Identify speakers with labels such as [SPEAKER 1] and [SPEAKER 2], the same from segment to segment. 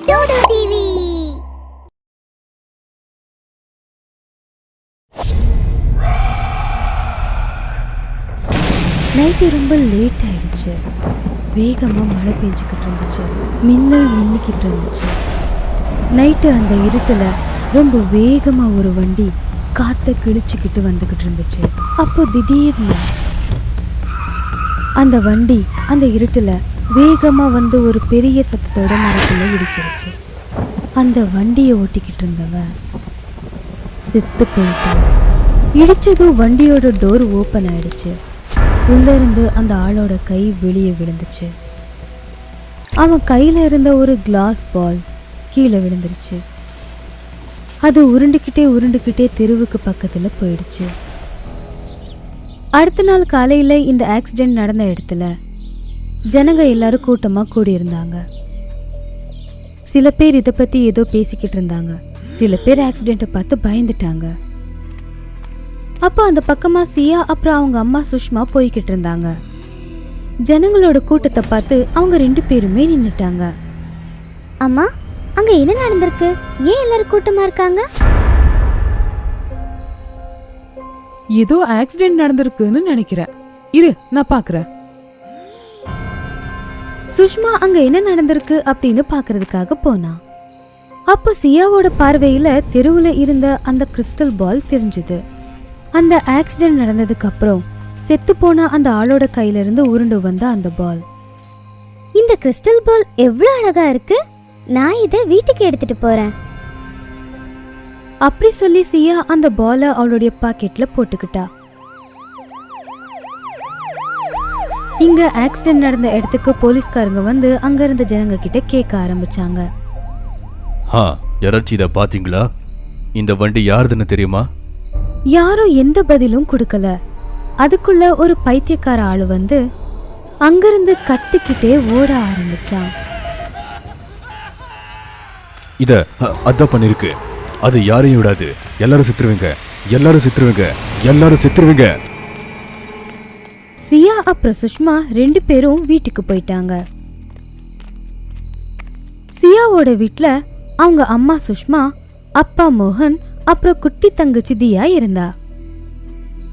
[SPEAKER 1] டோடோ TV.
[SPEAKER 2] Night ரொம்ப late ஆயிடுச்சு. வேகமாக மழை பெஞ்சிக்கிட்டு இருந்துச்சு. மின்னல் மின்னிக்கிட்டு இருந்துச்சு. நைட்டு அந்த இருட்டில் ரொம்ப வேகமாக ஒரு வண்டி காற்றை கிழிச்சிக்கிட்டு வந்துக்கிட்டு இருந்துச்சு. அப்போ திடீர்னு அந்த வண்டி அந்த இருட்டில் வேகமாக வந்து ஒரு பெரிய சத்தத்தோட மரத்தில் இடிச்சிருச்சு. அந்த வண்டியை ஓட்டிக்கிட்டு இருந்தவன் செத்து போயிட்டான். இடிச்சதும் வண்டியோட டோர் ஓப்பன் ஆயிடுச்சு. உள்ளிருந்து அந்த ஆளோட கை வெளியே விழுந்துச்சு. அவன் கையில் இருந்த ஒரு கிளாஸ் பால் கீழே விழுந்துருச்சு. அது உருண்டுக்கிட்டே தெருவுக்கு பக்கத்தில் போயிடுச்சு. அடுத்த நாள் காலையில் இந்த ஆக்சிடென்ட் நடந்த இடத்துல ஜனங்க எல்லாரும் கூட்டமாக கூடியிருந்தாங்க. சில பேர் இதை பற்றி ஏதோ பேசிக்கிட்டு இருந்தாங்க. சில பேர் ஆக்சிடெண்ட்டை பார்த்து பயந்துட்டாங்க. அப்போ அந்த பக்கமாக சியா அப்புறம் அவங்க அம்மா சுஷ்மா போய்கிட்டு இருந்தாங்க. ஜனங்களோட கூட்டத்தை பார்த்து அவங்க 2 பேருமே நின்னுட்டாங்க.
[SPEAKER 1] அம்மா, அங்க என்ன நடந்திருக்கு? ஏன் எல்லாரும் கூட்டமா இருக்காங்க?
[SPEAKER 3] ஏதோ ஆக்சிடென்ட் நடந்திருக்குன்னு நினைக்கிறேன். இரு, நான் பாக்குறேன்.
[SPEAKER 2] சுஷ்மா அங்க என்ன நடந்திருக்கு அப்படின்னு பாக்குறதுக்காக போனா. அப்போ சியாவோட பார்வையில தெருவுல இருந்த அந்த கிறிஸ்டல் பால் தெரிஞ்சுது. அந்த ஆக்சிடென்ட் நடந்ததுக்கு அப்புறம் செத்து போன அந்த ஆளோட கையில இருந்து உருண்டு வந்த அந்த பால்.
[SPEAKER 1] இந்த கிறிஸ்டல் பால் எவ்வளவு அழகா இருக்கு. நான் இதை வீட்டுக்கு எடுத்துட்டு போறேன்.
[SPEAKER 2] அப்படி சொல்லி சியா அந்த பாலை அவளுடைய பாக்கெட்ல போட்டுக்கிட்டா. இங்க ஆக்சிடென்ட் நடந்த இடத்துக்கு போலீஸ்காரங்க வந்து அங்க இருந்த ஜனங்க கிட்ட கேட்க ஆரம்பிச்சாங்க.
[SPEAKER 4] யாராச்சும் இதை பாத்தீங்களா? இந்த வண்டி யாருதுன்னு தெரியுமா?
[SPEAKER 2] யாரும் எந்த பதிலும் கொடுக்கல. அதுக்குள்ள ஒரு பைத்தியக்கார ஆளு வந்து அங்கிருந்து கத்திக்கிட்டே ஓட ஆரம்பிச்சான்.
[SPEAKER 4] அதான் பண்ணிருக்கு. அது யாரையும் விடாது. எல்லாரும் செத்துருவீங்க, எல்லாரும் செத்துருவீங்க, எல்லாரும் செத்துருவீங்க.
[SPEAKER 2] சியா அப்புறம் சுஷ்மா 2 பேரும் வீட்டுக்கு போயிட்டாங்க. சியாவோட வீட்டுல அவங்க அம்மா சுஷ்மா, அப்பா மோகன், அப்புறம் குட்டி தங்கச்சி தியா இருந்தா.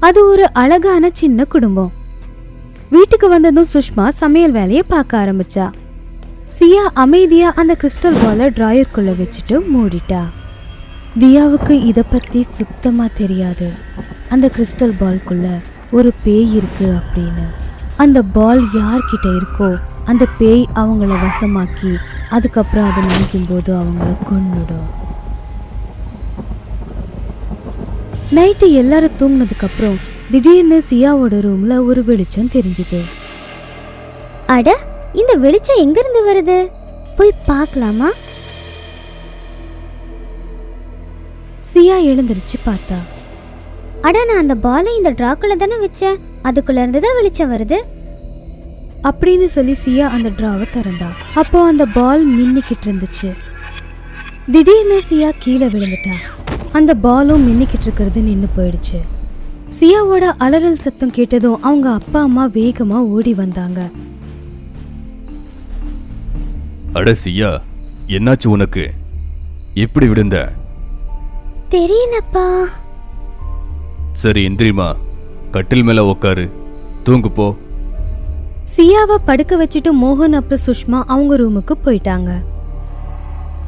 [SPEAKER 2] அது ஒரு அழகான சின்ன குடும்பம். வீட்டுக்கு வந்ததும் சுஷ்மா சமையல் வேலையை பார்க்க ஆரம்பிச்சா. சியா அமைதியா அந்த கிறிஸ்டல் பாலை டிராயருக்குள்ள வச்சுட்டு மூடிட்டா. தியாவுக்கு இதை பத்தி சுத்தமா தெரியாது. அந்த கிறிஸ்டல் பால்குள்ள ஒரு பேய் இருக்கு அப்படின்னு. அந்த பால் யார்கிட்ட இருக்கோ அந்த பேய் அவங்கள வசமாக்கி அதுக்கப்புறம் அதை நினைக்கும் போது அவங்கள கொன்னுடும். நைட்டு எல்லாரும் தூங்கினதுக்கு அப்புறம் திடீர்னு சியாவோட ரூம்ல ஒரு வெளிச்சம் தெரிஞ்சுது.
[SPEAKER 1] அட, இந்த வெளிச்சம் எங்க இருந்து வருது? போய் பார்க்கலாமா?
[SPEAKER 2] சியா எழுந்திருச்சு பார்த்தா.
[SPEAKER 1] அட, நான் அந்த பாலை இந்த டிராக்குள்ள தானே வச்சேன். அதுக்குள்ள இருந்து தான் வெளிச்சம் வருது
[SPEAKER 2] அப்படின்னு சொல்லி சியா அந்த டிராவை திறந்தா. அப்போ அந்த பால் மின்னிக்கிட்டு இருந்துச்சு. திடீர்னு சியா கீழே விழுந்துட்டா. அந்த பாலும் மின்னிக்கிட்டு இருக்கிறது நின்று போயிடுச்சு. சியாவோட அலறல் சத்தம் கேட்டதும் அவங்க அப்பா அம்மா வேகமா ஓடி வந்தாங்க.
[SPEAKER 4] அட சியா, என்னாச்சு உனக்கு? எப்படி விழுந்த?
[SPEAKER 1] தெரியலப்பா.
[SPEAKER 4] சரி, எந்திரிமா, கட்டில் மேல உட்காரு, தூங்கு போ.
[SPEAKER 2] சியாவை படுக்க வச்சுட்டு மோகன் அப்புறம் சுஷ்மா அவங்க ரூமுக்கு போயிட்டாங்க.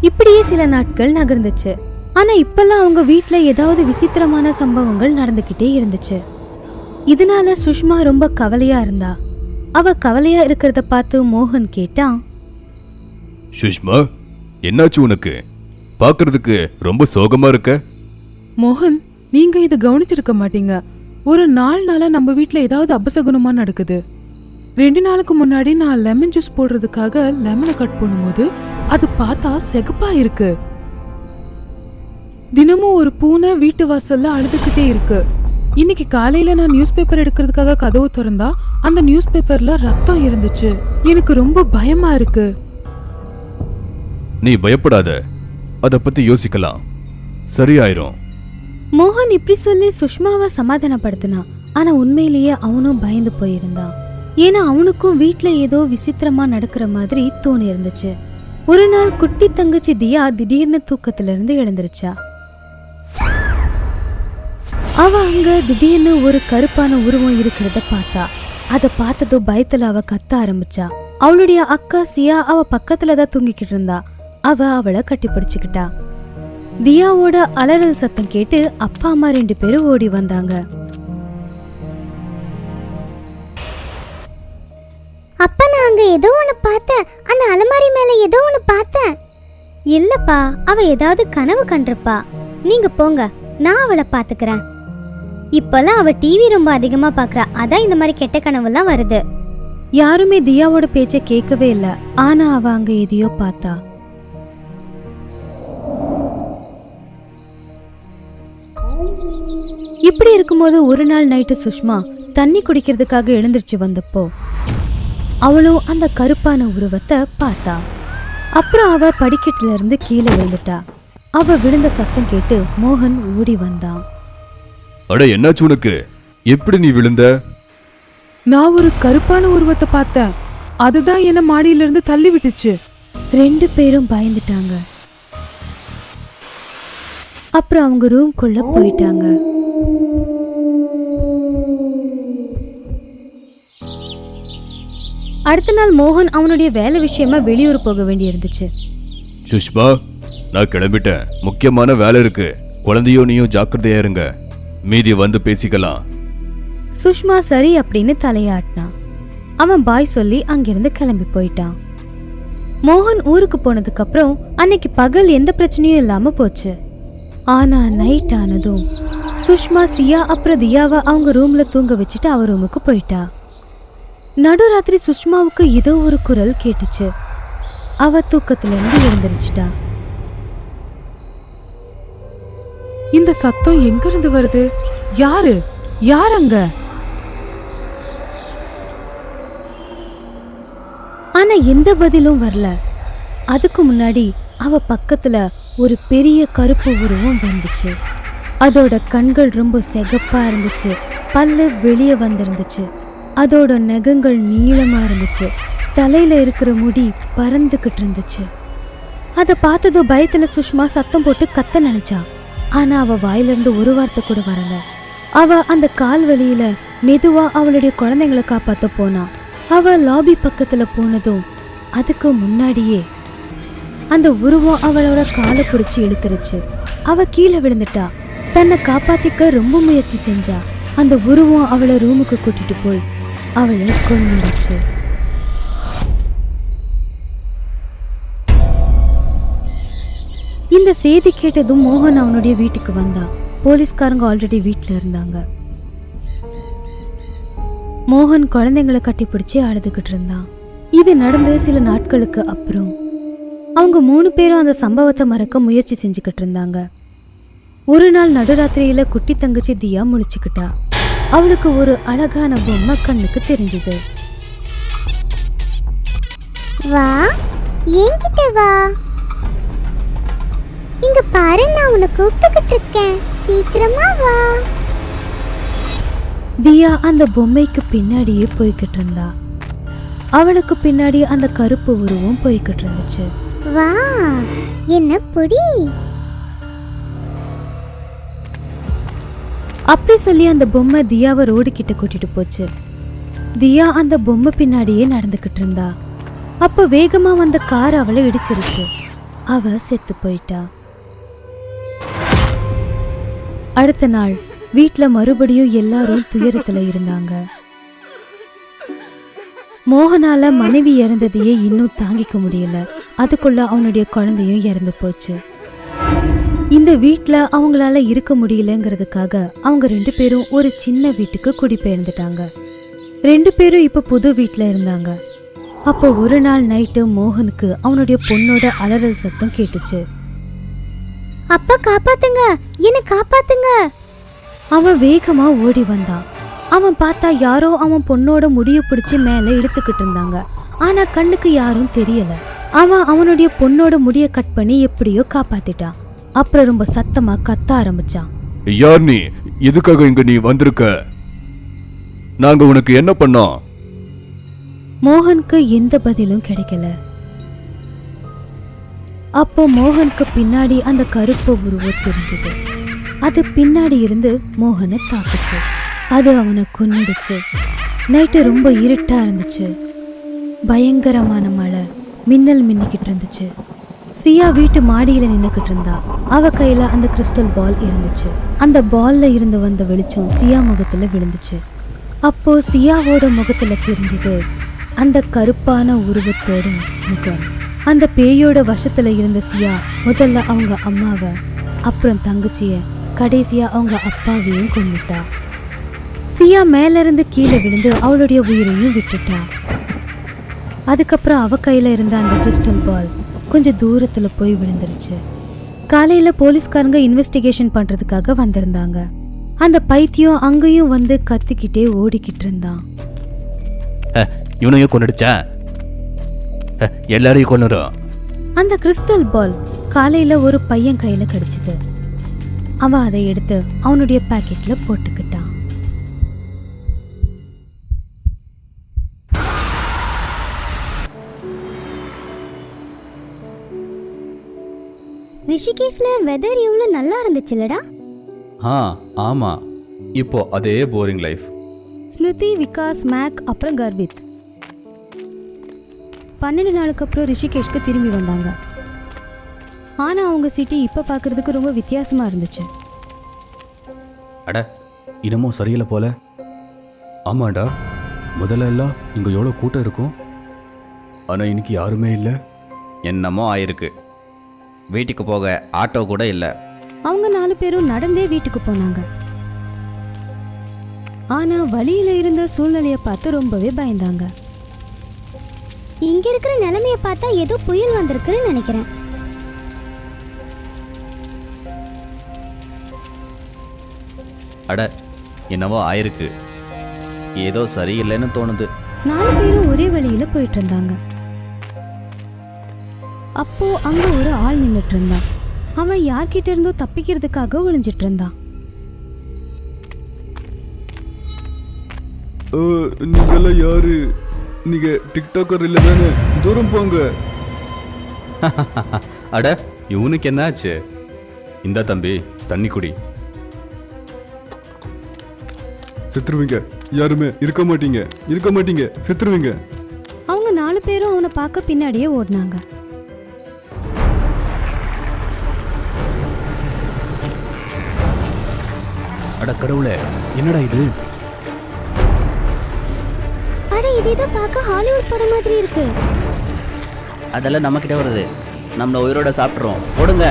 [SPEAKER 2] இப்படியே சில நாட்கள் நகர்ந்துச்சு. ஆனா இப்பெல்லாம் அவங்க வீட்டுல ஏதாவது விசித்திரமான சம்பவங்கள் நடந்துகிட்டே இருந்துச்சு. இதனால சுஷ்மா ரொம்ப கவலையா இருந்தா. அவ கவலையா இருக்கிறத பார்த்து மோகன் கேட்டான்.
[SPEAKER 4] சுஷ்மா, என்னாச்சு உனக்கு? பாக்குறதுக்கு ரொம்ப சோகமா இருக்க.
[SPEAKER 3] மோகன், நீங்க இதை கவனிச்சிருக்க மாட்டீங்க. ஒரு 4 நாளா நம்ம வீட்டுல ஏதாவது அபசகுனமா நடக்குது. 2 நாளுக்கு முன்னாடி நான் லெமன் ஜூஸ் போடுறதுக்காக லெமனை கட் பண்ணும்போது அது பார்த்தா சிகப்பா இருக்கு. தினமும் ஒரு பூனை வீட்டு வாசல்ல அழுதுகிட்டே இருக்கு. இன்னைக்கு காலையில நான் நியூஸ் பேப்பர் எடுக்கிறதுக்காக கதவு திறந்தா அந்த நியூஸ் பேப்பர்ல ரத்தம் இருந்துச்சு. எனக்கு ரொம்ப பயமா இருக்கு.
[SPEAKER 4] நீ பயப்படாத, அத பத்தி யோசிக்கலாம், சரியாயிரும்.
[SPEAKER 2] மோகன் இப்படி சொல்லி சுஷ்மாவை சமாதானப்படுத்தினான். ஆனா உண்மையிலேயே அவனும் பயந்து போயிருந்தான். ஏன்னா அவனுக்கும் வீட்டுல ஏதோ விசித்திரமா நடக்கிற மாதிரி தோணி இருந்துச்சு. ஒரு நாள் குட்டி தங்கச்சி தியா திடீர்னு தூக்கத்துல இருந்து எழுந்திருச்சா. அவ அங்க திடீர்னு ஒரு கருப்பான உருவம் இருக்கிறத பார்த்தா. அத பார்த்ததும் பயத்துல அவ கத்த ஆரம்பிச்சா. அவளுடைய அக்கா சியா அவ பக்கத்துலதான் தூங்கிக்கிட்டு இருந்தா. அவ அவளை கட்டி பிடிச்சுக்கிட்டா. தியாவோட அலறல் சத்தம் கேட்டு அப்பா அம்மா 2 பேரும் ஓடி வந்தாங்க.
[SPEAKER 1] அப்பா நான் அங்க ஏதோ ஒண்ணு பார்த்தேன். அந்த அலமாரி மேல ஏதோ ஒண்ணு பார்த்தேன். இல்லப்பா, அவ ஏதாவது கனவு கண்டிருப்பா. நீங்க போங்க, நான் அவளை பாத்துக்கிறேன். இப்பெல்லாம் அவ டிவி ரொம்ப அதிகமா பாக்குறா, அதான் இந்த மாதிரி கெட்ட கனவுலாம் வருது.
[SPEAKER 2] யாருமே தியாவோட பேச்ச கேட்கவே இல்ல. ஆனா அவ அங்க எதையோ பார்த்தா. இப்படி இருக்கும்போது ஒரு நாள் நைட்டு சுஷ்மா தண்ணி குடிக்கிறதுக்காக எழுந்திருச்சு வந்தப்போ அவளும் அந்த கருப்பான உருவத்தை பார்த்தா. அப்புறம் அவ படிக்கட்டுல இருந்து கீழே விழுந்துட்டா. அவ விழுந்த சத்தம் கேட்டு மோகன் ஓடி வந்தான்.
[SPEAKER 4] அட என்னாச்சு உனக்கு? எப்படி நீ விழுந்த?
[SPEAKER 3] நான் ஒரு கருப்பான உருவத்தை பார்த்தேன். அதுதான் என்ன மாடியிலிருந்து தள்ளி விட்டுச்சு.
[SPEAKER 2] 2 பேரும் பயந்துட்டாங்க. அப்புறம் அவங்க ரூம்குள்ள போயிட்டாங்க. அடுத்த நாள் மோகன் அவனுடைய வேலை விஷயமா வெளியூர் போக வேண்டி இருந்துச்சு.
[SPEAKER 4] சுஷ்மா, நான் கிளம்பிட்டேன். முக்கியமான வேலை இருக்கு. குழந்தையோ நீயும் ஜாக்கிரதையா இருங்க. மீதி வந்து பேசிக்கலாம்.
[SPEAKER 2] சுஷ்மா சரி அப்படின்னு தலையாட்டினான். அவன் பாய் சொல்லி அங்கிருந்து கிளம்பி போயிட்டான். மோகன் ஊருக்கு போனதுக்கு அப்புறம் அன்னைக்கு பகல் எந்த பிரச்சனையும் இல்லாம போச்சு. ஆனா நைட் ஆனதும் சுஷ்மா சியா அப்புறம் தியாவை அவங்க ரூம்ல தூங்க வச்சுட்டு அவ ரூமுக்கு போயிட்டா. நடுராத்திரி சுஷ்மாவுக்கு ஏதோ ஒரு குரல் கேட்டுச்சு. அவ தூக்கத்துல இருந்து எழுந்திருச்சிட்டா.
[SPEAKER 3] இந்த சத்தம் எங்க இருந்து வருது? யாரு யார் அங்க?
[SPEAKER 2] ஆனா எந்த பதிலும் வரல. அதுக்கு முன்னாடி அவ பக்கத்துல ஒரு பெரிய கருப்பு உருவம் வந்துச்சு. அதோட கண்கள் ரொம்ப சிகப்பா இருந்துச்சு. பல்லு வெளியே வந்திருந்துச்சு. அதோட நகங்கள் நீளமா இருந்துச்சு. தலையில இருக்கிற முடி பறந்துகிட்டு இருந்துச்சு. அதை பார்த்ததோ பயத்துல சுஷ்மா சத்தம் போட்டு கத்த நினைச்சா. ஆனா அவ வாயிலிருந்து ஒரு வார்த்தை கூட வரல. அவ அந்த கால் வலியில மெதுவா அவளுடைய குழந்தைங்களை காப்பாத்த போனா. அவ லாபி பக்கத்துல போனதும் அதுக்கு முன்னாடியே அந்த உருவம் அவளோட காலை பிடிச்சி இழுத்துருச்சு. அவ கீழே விழுந்துட்டா. தன்னை காப்பாத்திக்க ரொம்ப முயற்சி செஞ்சா. அந்த உருவம் அவளை ரூமுக்கு கூட்டிட்டு போய் அவளை கொன்னுடுச்சு. இந்த செய்தி கேட்டதும் மோகன் அவனுடைய வீட்டுக்கு வந்தான். போலீஸ்காரங்க ஆல்ரெடி வீட்டில் இருந்தாங்க. மோகன் குழந்தைங்களை கட்டி பிடிச்சி அழுதுகிட்டு இருந்தான். இது நடந்து சில நாட்களுக்கு அப்புறம் அவங்க 3 பேரும் அந்த சம்பவத்தை மறக்க முயற்சி செஞ்சுக்கிட்டு இருந்தாங்க. ஒரு நாள் நடுராத்திரியில குட்டி தங்கச்சி தியா முழிச்சுக்கிட்டா. அவளுக்கு ஒரு அழகான பொம்மை கண்ணுக்கு தெரிஞ்சது.
[SPEAKER 1] வா, என்கிட்ட வா. இங்க பாரு, நான் உன்னை கூப்பிட்டுக்கிட்டு இருக்கேன். சீக்கிரமா வா.
[SPEAKER 2] தியா அந்த பொம்மைக்கு பின்னாடியே போய்கிட்டு இருந்தா. அவளுக்கு பின்னாடி அந்த கருப்பு உருவம் போய்கிட்டு இருந்துச்சு.
[SPEAKER 1] வா, என்ன புடி.
[SPEAKER 2] அப்படி சொல்லி அந்த பொம்மை தியாவை ரோடு கிட்ட கூட்டிட்டு போச்சு. தியா அந்த பொம்மை பின்னாடியே நடந்துகிட்டு இருந்தா. அப்ப வேகமா வந்த கார் அவளை இடிச்சிருச்சு. அவ செத்து போயிட்டா. அடுத்த நாள் வீட்ல மறுபடியும் எல்லாரும் துயரத்துல இருந்தாங்க. மோகனால மனைவி இறந்ததையே இன்னும் தாங்கிக்க முடியல. அதுக்குள்ள அவனுடைய குழந்தையும் இறந்து போச்சு. இந்த வீட்ல அவங்களால இருக்க முடியலங்கிறதுக்காக அவங்க 2 பேரும் ஒரு சின்ன வீட்டுக்கு குடிபெயர்ந்துட்டாங்க. 2 பேரும் இப்ப புது வீட்ல இருந்தாங்க. அப்போ ஒரு நாள் நைட்டு மோகனுக்கு அவனுடைய பொண்ணோட அலறல் சத்தம் கேட்டுச்சு.
[SPEAKER 1] அப்பா காப்பாத்துங்க, என்ன காப்பாத்துங்க.
[SPEAKER 2] அவன் வேகமா ஓடி வந்தான். அவன் பார்த்தா யாரோ அவன் பொண்ணோட முடிய பிடிச்சி மேல இழுத்துக்கிட்டு இருந்தாங்க. ஆனா கண்ணுக்கு யாரும் தெரியல. அவன் அவனுடைய பொண்ணோட முடிய கட் பண்ணி எப்படியோ காப்பாத்திட்டான். அப்புறம் ரொம்ப சத்தமா கத்த ஆரம்பிச்சான்.
[SPEAKER 4] யார் நீ? எதுக்காக இங்க நீ வந்திருக்க? நாங்க உனக்கு என்ன பண்ணோம்?
[SPEAKER 2] மோகனுக்கு எந்த பதிலும் கிடைக்கல. அப்போ மோகனுக்கு பின்னாடி அந்த கருப்பு உருவம் தெரிஞ்சது. அது பின்னாடி இருந்து மோகனை தாக்குச்சு. அது அவனை கொன்னுடுச்சு. நைட்டு ரொம்ப இருட்டா இருந்துச்சு. பயங்கரமான மழை, மின்னல் மின்னிக்கிட்டு இருந்துச்சு. சியா வீட்டு மாடியில நின்னுக்கிட்டு இருந்தா. அவ கையில அந்த கிறிஸ்டல் பால் இருந்துச்சு. அந்த பால்ல இருந்து வந்த வெளிச்சம் சியா முகத்துல விழுந்துச்சு. அப்போ சியாவோட முகத்துல தெரிஞ்சது அந்த கருப்பான உருவத்தோட முகம். அந்த பேயோட வசத்துல இருந்த சியா முதல்ல அவங்க அம்மாவை, அப்புறம் தங்கச்சிய, கடைசியா அவங்க அப்பாவையும் கொன்னுட்டா. சியா மேல இருந்து கீழே விழுந்து அவளுடைய உயிரையும் விட்டுட்டா. அதுக்கப்புறம் அவ கையில இருந்த அந்த கிறிஸ்டல் பால் கொஞ்சம் தூரத்துல போய் விழுந்துருச்சு. காலையில போலீஸ்காரங்க இன்வெஸ்டிகேஷன் பண்றதுக்காக வந்திருந்தாங்க. அந்த பைத்தியம் அங்கேயும் வந்து கத்திக்கிட்டே ஓடிக்கிட்டு இருந்தான்.
[SPEAKER 4] இவனையும் கொண்டுடுச்சா? எல்லாரையும் கொண்டுடும்.
[SPEAKER 2] அந்த கிறிஸ்டல் பால் காலையில ஒரு பையன் கையில கிடைச்சது. அவன் அதை எடுத்து அவனுடைய பாக்கெட்ல போட்டுக்கிட்டான்.
[SPEAKER 1] ரிஷிகேஷ்ல வெதர் எவ்வளவு நல்லா இருந்துச்சுலடா.
[SPEAKER 4] ஆமா, இப்போ அதே போரிங் லைஃப்.
[SPEAKER 2] ஸ்மிருதி, விகாஸ், மேக் அப்புறம் கர்வித் 12 நாளுக்கு அப்புறம் ரிஷிகேஷ்க்கு திரும்பி வந்தாங்க. ஆனா அவங்க சிட்டி இப்ப பாக்குறதுக்கு ரொம்ப வித்தியாசமா இருந்துச்சு.
[SPEAKER 4] அட, இன்னமும் சரியில்லை போல. ஆமாண்டா, முதல்ல எல்லாம் இங்க எவ்வளோ கூட்டம் இருக்கும். ஆனா இன்னைக்கு யாருமே இல்லை.
[SPEAKER 5] என்னமோ ஆயிருக்கு. வீட்டுக்கு போக ஆட்டோ கூட இல்லை.
[SPEAKER 2] அவங்க 4 பேரும் நடந்தே வீட்டுக்கு போனாங்க. ஆனா வழியில இருந்த சூழ்நிலைய பார்த்து ரொம்பவே பயந்தாங்க.
[SPEAKER 1] இங்க இருக்கிற நிலைமைய பார்த்தா ஏதோ புயல் வந்திருக்குன்னு நினைக்கிறேன்.
[SPEAKER 5] அட, என்னவோ ஆயிருக்கு. ஏதோ சரியில்லைன்னு தோணுது.
[SPEAKER 2] 4 பேரும் ஒரே வழியில போயிட்டு இருந்தாங்க. அப்போ அங்க ஒரு ஆள் நின்னுட்டு இருந்தான். அவன் யார்கிட்ட இருந்தோ தப்பிக்கிறதுக்காக ஒளிஞ்சிட்டு இருந்தான்.
[SPEAKER 4] நீங்கெல்லாம் யாரு? நீங்க டிக்டாக்கர் இல்ல தானே? தூரம் போங்க.
[SPEAKER 5] அட, இவனுக்கு என்னாச்சு?
[SPEAKER 4] இந்த தம்பி, தண்ணி குடி. செத்துருவீங்க, யாருமே இருக்க மாட்டீங்க, செத்துருவீங்க.
[SPEAKER 2] அவங்க 4 பேரும் அவனை பார்க்க பின்னாடியே ஓடினாங்க.
[SPEAKER 4] அட கடவுளே, என்னடா இது?
[SPEAKER 1] அட, இது ஏதோ பார்க்க ஹாலிவுட் படம் மாதிரி இருக்கு.
[SPEAKER 5] அதெல்லாம் நம்மக்கிட்ட வருது. நம்மளை உயிரோட சாப்பிட்றோம். ஓடுங்க.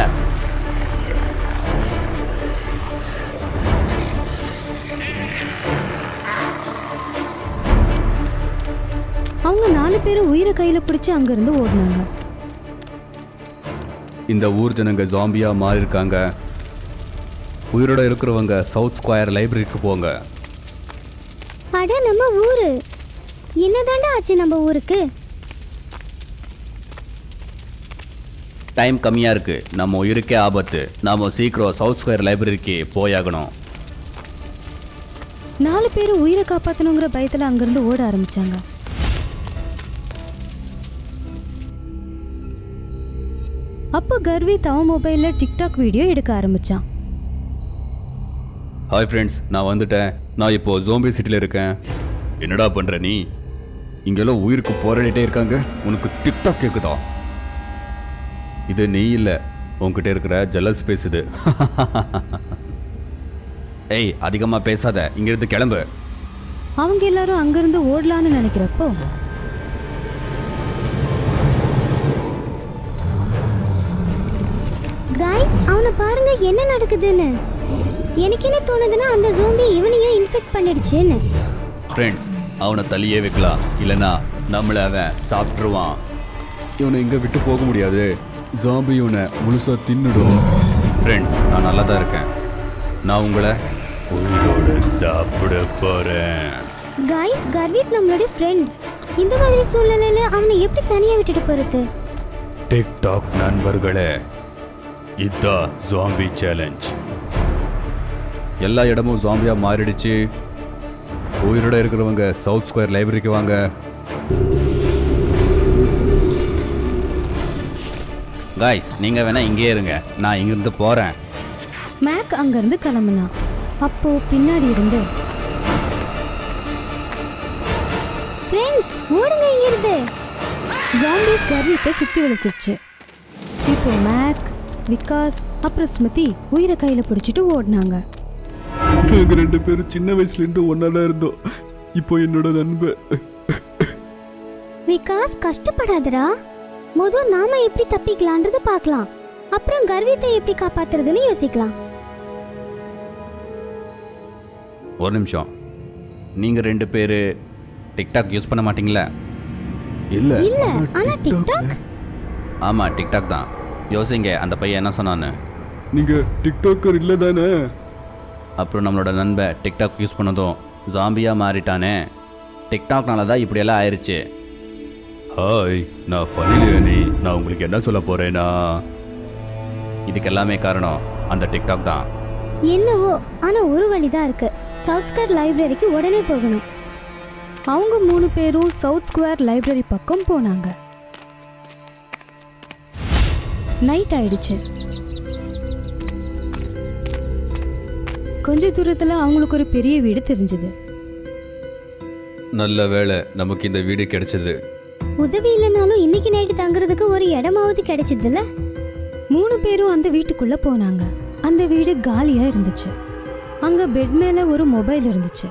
[SPEAKER 2] அவங்க 4 பேரும் உயிரை கையில பிடிச்சு அங்கிருந்து ஓடினாங்க.
[SPEAKER 4] இந்த ஊர் ஜனங்க ஜாம்பியா மாறி இருக்காங்க. உயிரோட இருக்கிறவங்க சவுத் ஸ்கொயர் லைப்ரரிக்கு போங்க.
[SPEAKER 1] அட, நம்ம ஊரு என்னதாண்டா ஆச்சு நம்ம ஊருக்கு?
[SPEAKER 5] டைம் கம்மியாக இருக்கு. நம்ம உயிருக்கே ஆபத்து. நாம சீக்கிரம் சவுத் ஸ்கொயர் லைப்ரரிக்கு போயாகணும்.
[SPEAKER 2] 4 பேரும் உயிரை காப்பாற்றணுங்கிற பயத்துல அங்கிருந்து ஓட ஆரம்பிச்சாங்க. அப்போ கர்வித் அவன் மொபைல்ல டிக்டாக் வீடியோ எடுக்க ஆரம்பிச்சான்.
[SPEAKER 4] ஹாய் ஃப்ரெண்ட்ஸ், நான் வந்துட்டேன். நான் இப்போ ஜோம்பி சிட்டியில் இருக்கேன். என்னடா பண்ற நீ? இங்கெல்லாம் உயிருக்கு போராடிட்டே இருக்காங்க. உனக்கு டிக்டாக் கேட்குதா? இது நீ இல்லை, உன்கிட்ட இருக்கிற ஜெலஸ் பேசுது.
[SPEAKER 5] ஏய், அதிகமாக பேசாத. இங்கிருந்து கிளம்பு.
[SPEAKER 2] அவங்க எல்லாரும் அங்கிருந்து ஓடலான்னு நினைக்கிறப்போ
[SPEAKER 1] கைஸ், அவனை பாருங்க என்ன நடக்குதுன்னு. எனக்கு என்ன தோணுதுன்னா அந்த ஜோம்பி இவனையும் இன்ஃபெக்ட் பண்ணிடுச்சுன்னு.
[SPEAKER 5] ஃப்ரெண்ட்ஸ், அவனை தள்ளியே வைக்கலாம். இல்லைன்னா நம்மளை அவன் சாப்பிட்ருவான்.
[SPEAKER 4] இவனை இங்கே விட்டு போக முடியாது. ஜாம்பி இவனை முழுசா தின்னுடும்.
[SPEAKER 5] ஃப்ரெண்ட்ஸ், நான் நல்லா தான் இருக்கேன். நான் உங்களை
[SPEAKER 4] உயிரோடு சாப்பிட போறேன்.
[SPEAKER 1] கைஸ், கர்வித் நம்மளுடைய ஃப்ரெண்ட். இந்த மாதிரி சூழ்நிலையில அவனை எப்படி தனியா விட்டுட்டு போறது?
[SPEAKER 4] டிக்டாக் நண்பர்களே, இதுதான் ஜாம்பி சேலஞ்ச். எல்லா இடமும் ஜாம்பியா மாறிடுச்சு. உயிரோட இருக்கிறவங்க சவுத் ஸ்கொயர் லைப்ரரிக்கு வாங்க.
[SPEAKER 5] காய்ஸ் நீங்கள் வேணால் இங்கே இருங்க, நான் இங்கிருந்து போகிறேன்.
[SPEAKER 2] மேக் அங்கிருந்து கிளம்புனான். அப்போ பின்னாடி இருந்து,
[SPEAKER 1] ஃப்ரெண்ட்ஸ் ஓடுங்க இங்கிருந்து.
[SPEAKER 2] ஜாம்பிஸ் கர்வித்தை சுத்தி வளைச்சிருச்சு. இப்போ மேக், விகாஸ் அப்புறம் ஸ்மிருதி உயிரை கையில பிடிச்சிட்டு ஓடினாங்க.
[SPEAKER 4] நாங்கள் 2 பேரும் சின்ன வயசுலேருந்து ஒன்றா தான் இருந்தோம். இப்போ என்னோட நண்பன்.
[SPEAKER 1] விகாஸ் கஷ்டப்படாதடா. முதல் நாம எப்படி தப்பிக்கலான்றது பார்க்கலாம், அப்புறம் கர்வித்தை எப்படி காப்பாத்துறதுன்னு யோசிக்கலாம்.
[SPEAKER 5] ஒரு நிமிஷம், நீங்கள் 2 பேர் டிக்டாக் யூஸ் பண்ண மாட்டீங்களா?
[SPEAKER 4] இல்லை
[SPEAKER 1] இல்ல ஆனா டிக்டாக்
[SPEAKER 5] ஆமாம், டிக்டாக் தான். யோசிங்க, அந்த பையன் என்ன சொன்னான்னு.
[SPEAKER 4] நீங்கள் டிக்டாக்கர் இல்லை தானே?
[SPEAKER 5] அப்புறம் நம்மளோட நண்பன் டிக்டாக் யூஸ் பண்ணதும் ஜாம்பியாக மாறிட்டானே. டிக்டாக்னால தான் இப்படியெல்லாம் ஆயிடுச்சு.
[SPEAKER 4] ஹாய், நான் ஃபனிலியனி. நான் உங்களுக்கு என்ன சொல்ல போகிறேன்னா,
[SPEAKER 5] இதுக்கு எல்லாமே காரணம் அந்த டிக்டாக் தான்.
[SPEAKER 1] என்னவோ ஆனா ஒரு வழிதான் இருக்கு. சவுத் ஸ்கொயர் லைப்ரரிக்கு உடனே போகணும்.
[SPEAKER 2] அவங்க 3 பேரும் சவுத் ஸ்கொயர் லைப்ரரி பக்கம் போனாங்க. நைட் ஆயிடுச்சு. கொஞ்ச தூரத்துல அவங்களுக்கு ஒரு பெரிய வீடு தெரிஞ்சது.
[SPEAKER 4] நல்ல வேளை நமக்கு இந்த வீடு கிடைச்சது.
[SPEAKER 1] உதவி இல்லைனாலும் இன்னைக்கு நைட்டு தங்குறதுக்கு ஒரு இடமாவது கிடைச்சதுல்ல.
[SPEAKER 2] 3 பேரும் அந்த வீட்டுக்குள்ள போனாங்க. அந்த வீடு காலியா இருந்துச்சு. அங்க பெட் மேல ஒரு மொபைல் இருந்துச்சு.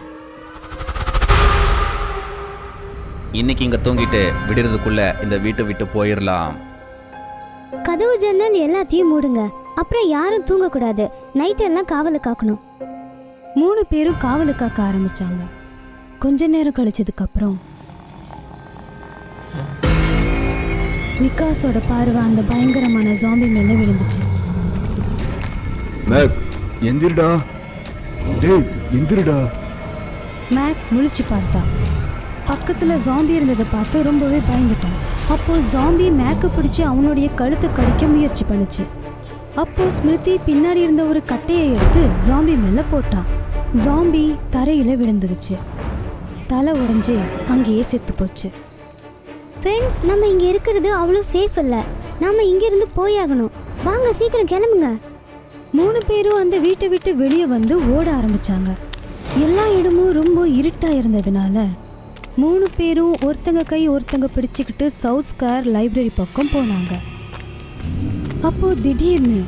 [SPEAKER 5] இன்னைக்கு இங்கே தூங்கிட்டு விடுறதுக்குள்ள இந்த வீட்டை விட்டு போயிடலாம்.
[SPEAKER 1] கதவு ஜன்னல் எல்லாத்தையும் மூடுங்க, அப்புறம் யாரும் தூங்க கூடாது. நைட் எல்லாம் காவல காக்கணும்.
[SPEAKER 2] 3 பேரும் காவலு காக்க ஆரம்பிச்சாங்க. கொஞ்ச நேரம் கழிச்சதுக்கு அப்புறம் விகாஸோட பார்வை அந்த பயங்கரமான ஜாம்பி மேல விழுந்துச்சு.
[SPEAKER 4] மேக், எந்திரிடா. டேய், எந்திரிடா.
[SPEAKER 2] மேக் முழிச்சு பார்த்தா. பக்கத்துல ஜாம்பி இருந்ததை பார்த்து ரொம்பவே பயந்துட்டான். அப்போ ஜாம்பி மேக்க பிடிச்சு அவனுடைய கழுத்தை கடிக்க முயற்சி பண்ணுச்சு. அப்போ ஸ்மிருதி பின்னாடி இருந்த ஒரு கட்டையை எடுத்து ஜாம்பி மேல போட்டான். ஜாம்பி தரையில விழுந்துருச்சு. தலை உடைஞ்சு அங்கேயே செத்து போச்சு.
[SPEAKER 1] ஃப்ரெண்ட்ஸ், நம்ம இங்க இருக்கிறது அவ்வளோ சேஃப் இல்ல. நாம இங்க இருந்து போயாகணும். வாங்க சீக்கிரம் கிளம்புங்க.
[SPEAKER 2] 3 பேரும் அந்த வீட்டை விட்டு வெளியே வந்து ஓட ஆரம்பிச்சாங்க. எல்லா இடமும் ரொம்ப இருட்டா இருந்ததுனால 3 பேரும் ஒருத்தங்க கை ஒருத்தங்க பிடிச்சுக்கிட்டு சவுத் ஸ்கொயர் லைப்ரரி பக்கம் போனாங்க. அப்போ திடீர்னு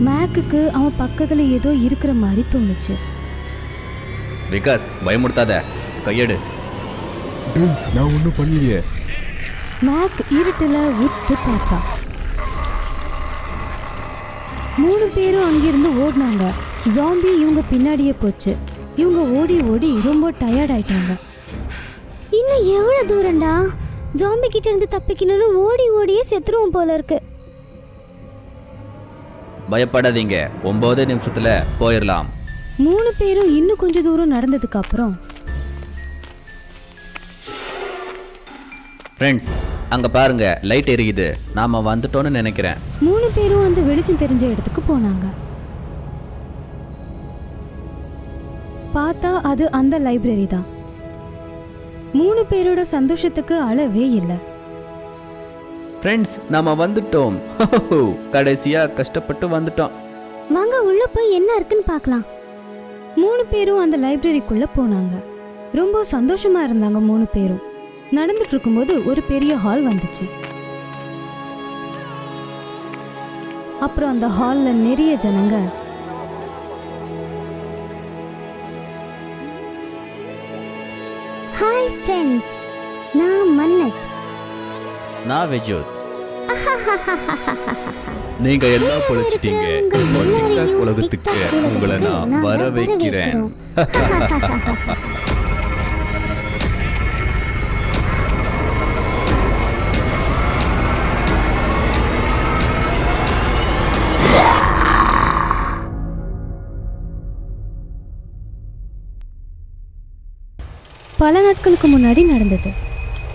[SPEAKER 2] மேக்குக்கு அவன் பக்கத்துல ஏதோ இருக்கிற மாதிரி தோணுச்சு.
[SPEAKER 5] விகாஸ், பயமுடுத்தாத, கையெடு.
[SPEAKER 4] டேய், நான் ஒன்றும் பண்ணலையே.
[SPEAKER 2] மேக் இருட்டுல உத்து பார்த்தான். 3 பேரும் அங்கிருந்து ஓடினாங்க. ஜாம்பி இவங்க பின்னாடியே போச்சு. இவங்க ஓடி ஓடி ரொம்ப டயர்ட் ஆயிட்டாங்க.
[SPEAKER 1] இன்னும் எவ்வளவு தூரம்டா? ஜாம்பி கிட்ட இருந்து தப்பிக்கணும்னு ஓடி ஓடியே செத்துருவோம் போல இருக்கு.
[SPEAKER 5] பயப்படாதீங்க, 9 நிமிஷத்துல போயிடலாம்.
[SPEAKER 2] 3 பேரும் இன்னும் கொஞ்ச தூரம் நடந்ததுக்கு அப்புறம்
[SPEAKER 5] ஃப்ரெண்ட்ஸ், அங்க பாருங்க, லைட் எரியுது. நாம வந்துட்டோம்னு நினைக்கிறேன்.
[SPEAKER 2] 3 பேரும் அந்த வெளிச்சம் தெரிஞ்ச இடத்துக்கு போனாங்க. பார்த்தா அது அந்த லைப்ரரி தான். 3 பேரோட சந்தோஷத்துக்கு அளவே இல்லை.
[SPEAKER 5] ஃப்ரெண்ட்ஸ், நாம வந்துட்டோம். கடைசியா கஷ்டப்பட்டு வந்துட்டோம்.
[SPEAKER 1] வாங்க உள்ள போய் என்ன இருக்குன்னு பார்க்கலாம்.
[SPEAKER 2] 3 பேரும் அந்த லைப்ரரிக்குள்ள போனாங்க. ரொம்ப சந்தோஷமா இருந்தாங்க 3 பேரும். நடந்துட்டு இருக்கும்போது ஒரு பெரிய ஹால் வந்துச்சு. அப்புறம் அந்த ஹால்ல நிறைய ஜனங்க
[SPEAKER 1] ஹாய் ஃப்ரெண்ட்ஸ், நான் மன்னத்.
[SPEAKER 5] நான் விஜோத்.
[SPEAKER 4] நீங்க எல்லாம் பொழைச்சிட்டீங்க. உங்க டிக்டாக் உலகத்துக்கு உங்களை நான் வர வைக்கிறேன்.
[SPEAKER 2] பல நாட்களுக்கு முன்னாடி நடந்தது.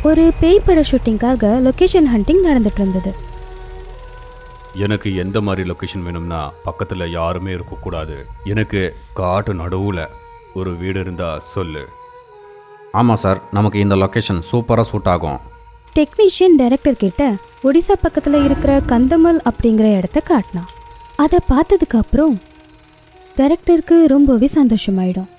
[SPEAKER 2] ஒரு பேய் பட ஷூட்டிங்காக லொகேஷன் ஹண்டிங் நடந்துட்டு இருந்தது.
[SPEAKER 4] எனக்கு எந்த மாதிரி லொக்கேஷன் வேணும்னா பக்கத்தில் யாருமே இருக்கக்கூடாது. எனக்கு காட்டு நடுவில் ஒரு வீடு இருந்தால் சொல்லு.
[SPEAKER 5] ஆமாம் சார், நமக்கு இந்த லொக்கேஷன் சூப்பராக சூட் ஆகும்.
[SPEAKER 2] டெக்னீஷியன் டைரக்டர் கிட்ட ஒடிசா பக்கத்துல இருக்கிற கந்தமல் அப்படிங்கிற இடத்த காட்டினான். அதை பார்த்ததுக்கு அப்புறம் டைரக்டருக்கு ரொம்பவே சந்தோஷமாயிடும்.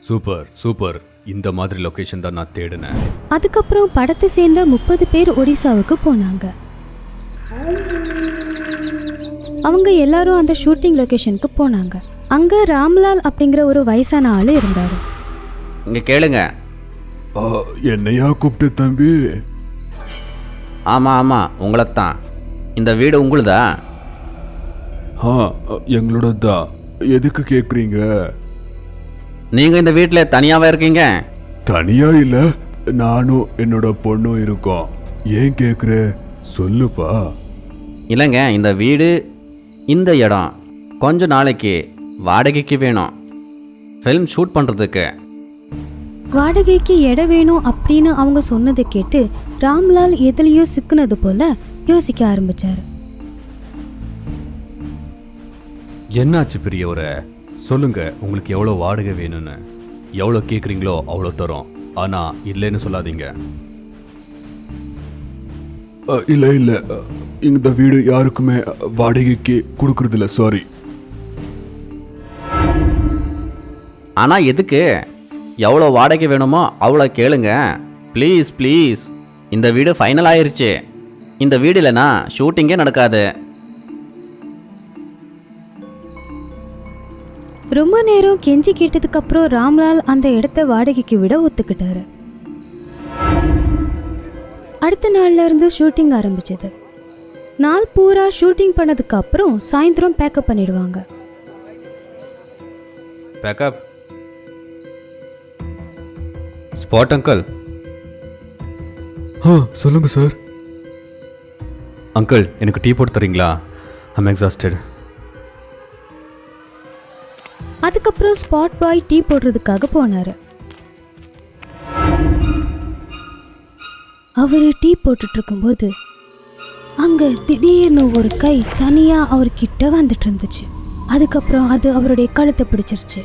[SPEAKER 4] சூப்பர் சூப்பர், இந்த மாதிரி லொகேஷன் தான் நான் தேடினேன்.
[SPEAKER 2] அதுக்கப்புறம் படத்தை சேர்ந்த 30 பேர் ஒடிசாவுக்கு போனாங்க. அவங்க எல்லாரும் அந்த ஷூட்டிங் லொகேஷனுக்கு போனாங்க. அங்க ராம்லால் அப்படிங்கிற ஒரு வயசான ஆளு இருந்தாரு.
[SPEAKER 5] இங்கே கேளுங்க.
[SPEAKER 6] என்னையா கூப்பிட்டு தம்பி?
[SPEAKER 5] ஆமாம் ஆமாம், உங்களைத்தான். இந்த வீடு உங்களுதா?
[SPEAKER 6] எங்களோட தான். எதுக்கு கேட்குறீங்க?
[SPEAKER 5] நீங்கள் இந்த வீட்டில் தனியாகவே இருக்கீங்க?
[SPEAKER 6] தனியா இல்ல, நானும் என்னோட பொண்ணும் இருக்கோம். ஏன் கேட்குற? சொல்லுப்பா.
[SPEAKER 5] இல்லைங்க, இந்த வீடு இந்த இடம் கொஞ்ச நாளைக்கு வாடகைக்கு வேணும், ஃபில்ம் ஷூட் பண்ணுறதுக்கு.
[SPEAKER 2] வாடகைக்கு இடம் வேணும் அப்படின்னு அவங்க சொன்னதை கேட்டு ராம்லால் எதுலேயோ சிக்குனது போல யோசிக்க ஆரம்பிச்சாரு.
[SPEAKER 4] என்னாச்சு பெரியவரை? சொல்லுங்க, உங்களுக்கு எவ்வளோ வாடகை வேணும்னு. எவ்வளோ கேட்குறீங்களோ அவ்வளோ தரோம், ஆனால் இல்லைன்னு சொல்லாதீங்க.
[SPEAKER 6] இல்ல இல்ல, இந்த வீடு யாருக்குமே வாடகைக்கு கொடுக்கறதில்ல, சாரி.
[SPEAKER 5] ஆனால் எதுக்கு? எவ்வளோ வாடகை வேணுமோ அவ்வளோ கேளுங்க, ப்ளீஸ் ப்ளீஸ். இந்த வீடு ஃபைனல் ஆயிருச்சு. இந்த வீடு இல்லைன்னா ஷூட்டிங்கே நடக்காது.
[SPEAKER 2] ரொம்ப நேரம் கெஞ்சி கேட்டதுக்கு அப்புறம் ராம்லால் அந்த இடத்த வாடகைக்கு விட ஒத்துக்கிட்டாரு. அடுத்த நாள்ல இருந்து ஷூட்டிங் ஆரம்பிச்சது. நாள் பூரா ஷூட்டிங் பண்ணதுக்கு அப்புறம் சாயந்தரம் பேக்கப் பண்ணிடுவாங்க.
[SPEAKER 4] பேக்கப். Spot uncle.
[SPEAKER 6] சொல்லுங்க சார்.
[SPEAKER 4] அங்கிள், எனக்கு டீ போட்டு தரீங்களா? I'm exhausted.
[SPEAKER 2] அதுக்கப்புறம் ஸ்பாட் பாய் டீ போடுறதுக்காக போனாரு. அவரு டீ போட்டுட்டு இருக்கும்போது அங்க திடீர்னு ஒரு கை தனியா அவர்கிட்ட வந்துட்டு இருந்துச்சு. அதுக்கப்புறம் அது அவருடைய கழுத்தை பிடிச்சிருச்சு.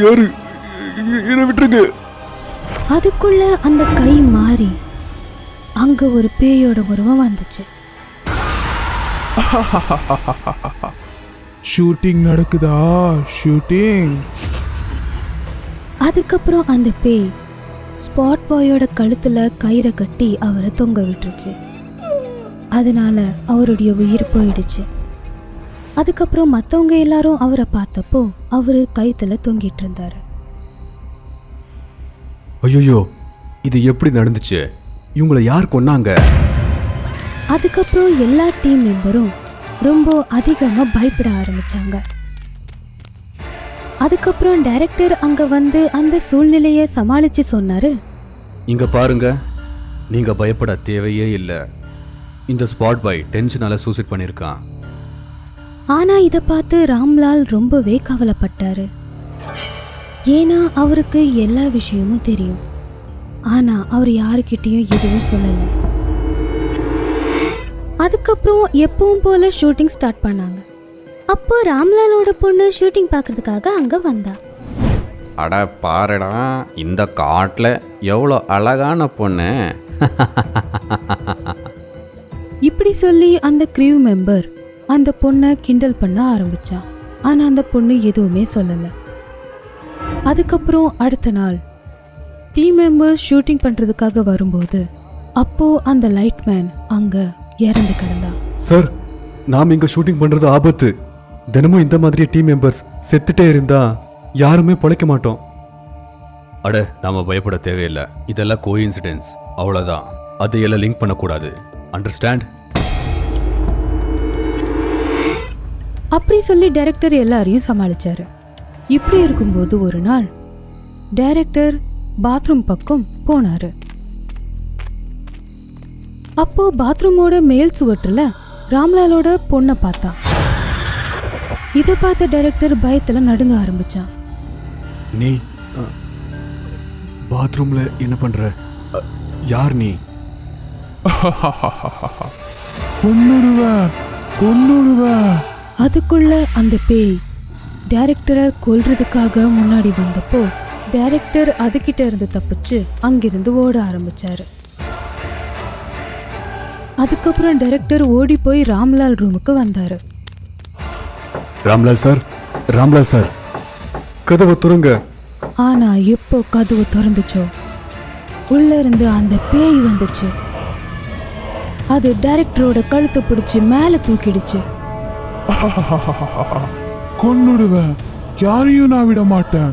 [SPEAKER 6] யாரு? என்ன விட்டுருங்க.
[SPEAKER 2] அதுக்குள்ள அந்த கை மாறி அங்க ஒரு பேயோட உருவம் வந்துச்சு.
[SPEAKER 7] ஷூட்டிங் நடக்குதா? ஷூட்டிங்.
[SPEAKER 2] அதுக்கப்புறம் அந்த பேய் ஸ்பாட் பாயோட கழுத்துல கயிறை கட்டி அவரை தொங்க விட்டுருச்சு. அதனால அவருடைய உயிர் போயிடுச்சு. அதுக்கப்புறம் மற்றவங்க எல்லாரும் அவரை பார்த்தப்போ அவரு கயித்துல தொங்கிட்டு இருந்தாரு.
[SPEAKER 4] ஐயோ, இது எப்படி நடந்துச்சு? இவங்களை யார் கொன்னாங்க?
[SPEAKER 2] அதுக்கப்புறம் எல்லா டீம் மெம்பரும் ரொம்ப அதிகமா பயப்பட ஆரம்பிச்சாங்க. அதுக்கப்புறம் டைரக்டர் அங்க வந்து அந்த சூழ்நிலையை சமாளிச்சு சொன்னாரு.
[SPEAKER 4] இங்க பாருங்க, நீங்க பயப்பட தேவையே இல்லை. இந்த ஸ்பாட் பாய் டென்ஷனால சூசைட் பண்ணியிருக்கான்.
[SPEAKER 2] ஆனா இதை பார்த்து ராம்லால் ரொம்பவே கவலைப்பட்டாரு. ஏன்னா அவருக்கு எல்லா விஷயமும் தெரியும். ஆனா அவர் யாருக்கிட்டையும் எதுவும் சொல்லல. அதுக்கப்புறம் எப்பவும் போல ஷூட்டிங் ஸ்டார்ட் பண்ணாங்க.
[SPEAKER 1] அப்போ ராம்லாலோட பொண்ணு ஷூட்டிங் பார்க்கறதுக்காக அங்க வந்தா.
[SPEAKER 5] அட பாருடா, இந்த காட்டில் எவ்வளோ அழகான பொண்ணு.
[SPEAKER 2] இப்படி சொல்லி அந்த க்ரூ மெம்பர் அந்த பொண்ணை கிண்டல் பண்ண ஆரம்பிச்சான். ஆனா அந்த பொண்ணு எதுவுமே சொல்லல. அதுக்கப்புறம் அடுத்த நாள் டீம் மெம்பர்ஸ் ஷூட்டிங் பண்றதுக்காக வரும்போது அப்போ அந்த லைட்மேன் அங்க இறந்து கிடந்தான்.
[SPEAKER 6] சார், நாம் இங்க ஷூட்டிங் பண்றது ஆபத்து. தினமும் இந்த மாதிரி டீம் மெம்பர்ஸ் செத்துட்டே இருந்தா யாருமே பிழைக்க மாட்டோம்.
[SPEAKER 4] அட, நாம பயப்பட தேவையில்லை. இதெல்லாம் கோஇன்சிடென்ஸ், அவ்வளோதான். அதையெல்லாம் லிங்க் பண்ணக்கூடாது. அண்டர்ஸ்டாண்ட்?
[SPEAKER 2] அப்படி சொல்லி டைரக்டர் எல்லாரையும் சமாளிச்சாரு. இப்படி இருக்கும்போது ஒரு நாள் டைரக்டர் பாத்ரூம் பக்கம் போனாரு. அப்போ பாத்ரூமோட மேல் சுவற்றுல ராம்லாலோட பொண்ணை பார்த்தான். இதை பார்த்த டைரக்டர் பயத்துல நடுங்க ஆரம்பிச்சான்.
[SPEAKER 6] நீ பாத்ரூம்ல என்ன பண்ற? யார் நீ?
[SPEAKER 7] கொன்னுடுவேன்.
[SPEAKER 2] அதுக்குள்ள அந்த பேய் டைரக்டரை கொல்றதுக்காக முன்னாடி வந்தப்போ டைரக்டர் அதுகிட்ட இருந்து தப்பிச்சு அங்கிருந்து ஓட ஆரம்பிச்சாரு. அதுக்கப்புறம் டைரக்டர் ஓடி போய் ராம்லால் ரூமுக்கு வந்தாரு.
[SPEAKER 6] ராம்லால் சார், ராம்லால் சார், கதவை துறங்க.
[SPEAKER 2] ஆனா எப்போ கதவு திறந்துச்சோ உள்ள இருந்து அந்த பேய் வந்துச்சு. அது டைரக்டரோட கழுத்தை பிடிச்சு மேல தூக்கிடுச்சு.
[SPEAKER 7] கொன்னுடுவேன், யாரையும் நான் விட மாட்டேன்.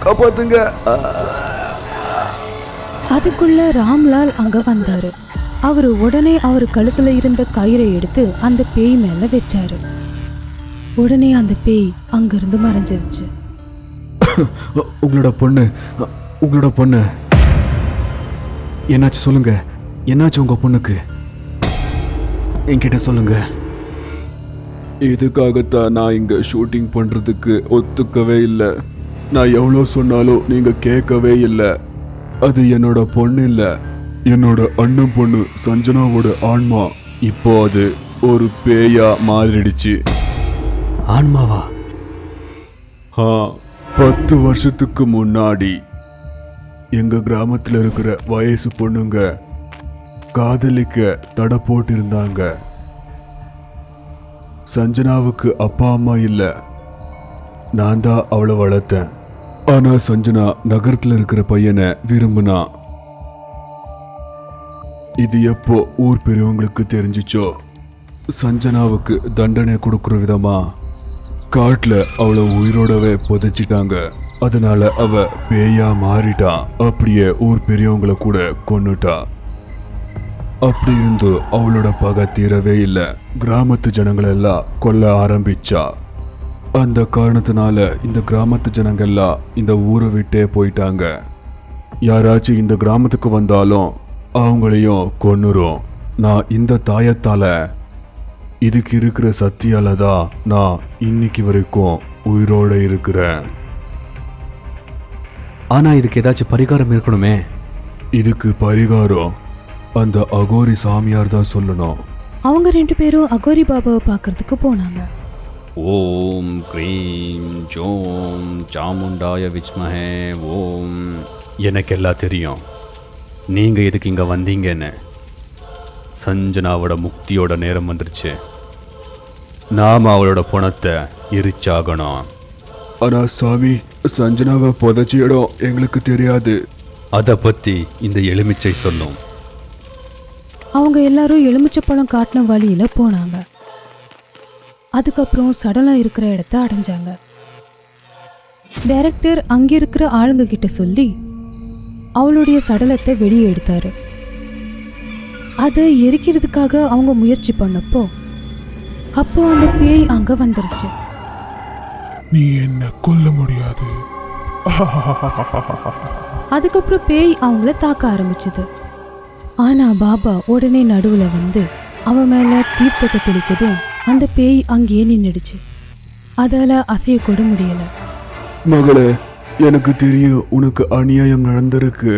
[SPEAKER 6] காப்பாத்துங்க.
[SPEAKER 2] அதுக்குள்ள ராம்லால் அங்க வந்தாரு. அவரு உடனே அவர் கழுத்துல இருந்த கயிறை எடுத்து அந்த பேய் மேல வச்சாரு. உடனே அந்த பேய் அங்கிருந்து மறைஞ்சிருச்சு.
[SPEAKER 6] உங்களோட பொண்ணு என்னாச்சு சொல்லுங்க. என்னாச்சு உங்க பொண்ணுக்கு? என்கிட்ட சொல்லுங்க. இதுக்காகத்தான் நான் இங்க ஷூட்டிங் பண்றதுக்கு ஒத்துக்கவே இல்லை. நான் எவ்வளோ சொன்னாலும் நீங்க கேட்கவே இல்லை. அது என்னோட பொண்ணு இல்ல, என்னோட அண்ணன் பொண்ணு சஞ்சனாவோட ஆன்மா. இப்போ அது ஒரு பேயா மாறிடுச்சு. ஆன்மாவா? 10 வருஷத்துக்கு முன்னாடி எங்க கிராமத்துல இருக்கிற வயசு பொண்ணுங்க காதலிக்க தடை போட்டிருந்தாங்க. சஞ்சனாவுக்கு அப்பா அம்மா இல்ல, நான் தான் அவளை வளர்த்தேன். ஆனா சஞ்சனா நகரத்துல இருக்கிற பையனை விரும்புனா. இது எப்போ ஊர் பெரியவங்களுக்கு தெரிஞ்சிச்சோ சஞ்சனாவுக்கு தண்டனை கொடுக்குற விதமா காட்டுல அவளை உயிரோடவே புதைச்சிட்டாங்க. அதனால அவ பேயா மாறிட்டா. அப்படியே ஊர் பெரியவங்களை கூட கொன்னுட்டா. அப்படி இருந்து அவளோட பகை தீரவே இல்லை. கிராமத்து ஜனங்களெல்லாம் கொல்ல ஆரம்பிச்சா. அந்த காரணத்தினால இந்த கிராமத்து ஜனங்கள்லாம் இந்த ஊரை விட்டே போயிட்டாங்க. யாராச்சும் இந்த கிராமத்துக்கு வந்தாலும் அவங்களையும் கொன்னுரும். நான் இந்த தாயத்தால, இதுக்கு இருக்கிற சக்தியால தான் நான் இன்னைக்கு வரைக்கும் உயிரோட இருக்கிறேன். ஆனா இதுக்கு ஏதாச்சும் பரிகாரம் இருக்கணுமே. இதுக்கு பரிகாரம் அந்த அகோரி சாமியார் தான் சொல்லணும்.
[SPEAKER 2] அவங்க 2 பேரும் அகோரி பாபாவை பார்க்கறதுக்கு போனாங்க.
[SPEAKER 4] ஓம் க்ரீம் ஜோம் சாமுண்டாய விச்மஹே ஓம். எனக்கு எல்லாம் தெரியும் நீங்கள் எதுக்கு இங்கே வந்தீங்கன்னு. சஞ்சனாவோட முக்தியோட நேரம் வந்துருச்சு. நாம் அவளோட பணத்தை எரிச்சாகணும்.
[SPEAKER 6] ஆனா சாமி, சஞ்சனாவை புதைச்ச இடம் எங்களுக்கு தெரியாது.
[SPEAKER 4] அதை பற்றி இந்த எலுமிச்சை சொல்லும்.
[SPEAKER 2] அவங்க எல்லாரும் எலுமிச்சப்பழம் காட்டின வழியில போனாங்க. அதுக்கப்புறம் சடலம் இருக்கிற இடத்த அடைஞ்சாங்க. டைரக்டர் அங்க இருக்கிற ஆளுங்க கிட்ட சொல்லி அவளுடைய சடலத்தை வெளியே எடுத்தாரு. அதை எரிக்கிறதுக்காக அவங்க முயற்சி பண்ணப்போ அப்போ அந்த பேய் அங்க வந்துருச்சு.
[SPEAKER 7] நீ என்ன கொல்ல முடியாது.
[SPEAKER 2] அதுக்கப்புறம் பேய் அவங்கள தாக்க ஆரம்பிச்சது. ஆனா பாபா உடனே நடுவுல வந்து அவன் மேல தீர்த்தத்தை தெளிச்சதும் அந்த பேய் அங்கேயே நின்னுடுச்சு. அதால அசையக்கூட முடியல.
[SPEAKER 6] மகளே, எனக்கு தெரியும் உனக்கு அநியாயம் நடந்திருக்கு.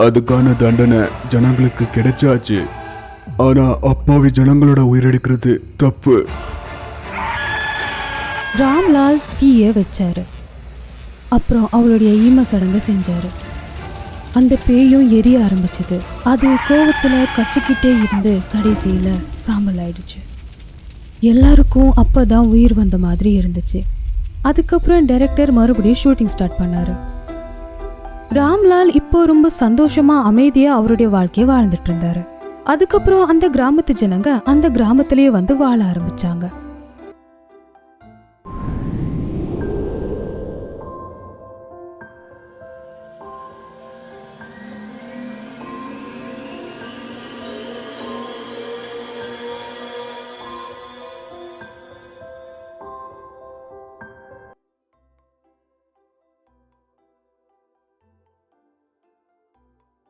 [SPEAKER 6] அதுக்கான தண்டனை ஜனங்களுக்கு கிடைச்சாச்சு. ஆனா அப்பாவி ஜனங்களோட உயிரெடுக்கிறது தப்பு.
[SPEAKER 2] ராம்லால் தீய வச்சாரு. அப்புறம் அவளுடைய ஈம சடங்கு செஞ்சாரு. அந்த பேயும் எரிய ஆரம்பிச்சது. அது கோவத்துல கத்திக்கிட்டே இருந்து கடைசியில சாம்பல் ஆயிடுச்சு. எல்லாருக்கும் அப்பதான் உயிர் வந்த மாதிரி இருந்துச்சு. அதுக்கப்புறம் டைரக்டர் மறுபடியும் ஷூட்டிங் ஸ்டார்ட் பண்ணாரு. ராம்லால் இப்போ ரொம்ப சந்தோஷமா அமைதியா அவருடைய வாழ்க்கையை வாழ்ந்துட்டு இருந்தாரு. அதுக்கப்புறம் அந்த கிராமத்து ஜனங்க அந்த கிராமத்திலேயே வந்து வாழ ஆரம்பிச்சாங்க.